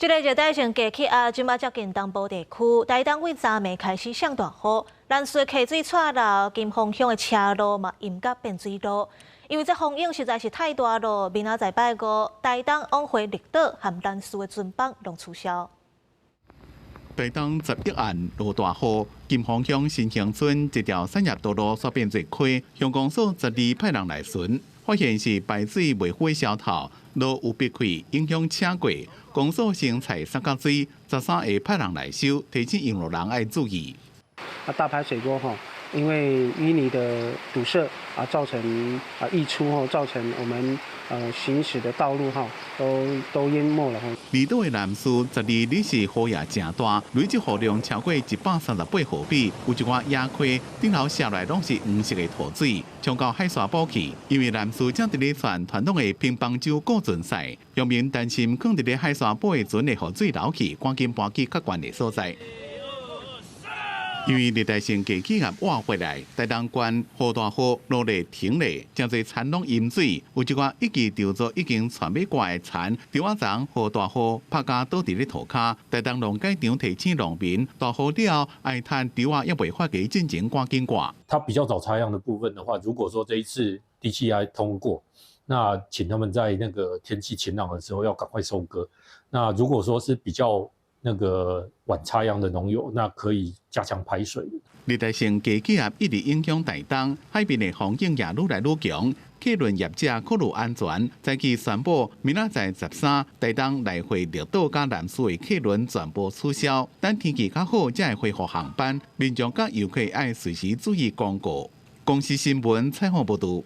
这个热带性低气压即马接近东部地区，台东为昨暝开始上大雨，南水溪水岔漏，金峰乡的车路嘛淹甲变水路。因为这风影实在是太大了，明仔载拜五，台东往回绿岛和南水的船帮拢取消。台东11岸落大雨，金峰乡新乡村一条产业道路煞变做溪，乡公所12派人来巡，发现是排水未符消透，路有闭开，影响车过。公所先采三角水，13下派人来修，提醒用路人爱注意。大排水沟因为淤泥的堵塞造成溢出造成我们行驶的道路都淹没了离岛的南势12日是雨也真大，累积雨量超过138毫米，有一寡野溪顶头下来拢是黄色的土水，冲到海沙堡去。因为南势正伫咧传统的乒乓球过船赛，乡民担心放伫咧海沙堡的船的雨水流去，赶紧搬去较悬的所在。因为热带性低气压挖回来，台东县雨大雨落嚟停咧，真侪田拢淹水，有一寡一季稻作已经传要挂的田，伫晚昨雨大雨拍甲倒伫咧土骹。台东农改场提醒农民，大雨了爱趁稻也未发芽进前赶紧挂。它比较早插秧的部分的话，如果说这一次低气压通过，那请他们在那个天气晴朗的时候要赶快收割。那如果说是比较晚插秧的农友，那可以加强排水。热带性低气压一直影响台东，海边的风景也愈来愈强。客轮业者考虑安全，早起宣布明仔载13，台东来回绿岛甲南势的客轮全部取消。等天气较好，才会恢复航班。民众甲游客爱随时注意公告。公司新闻采访报道。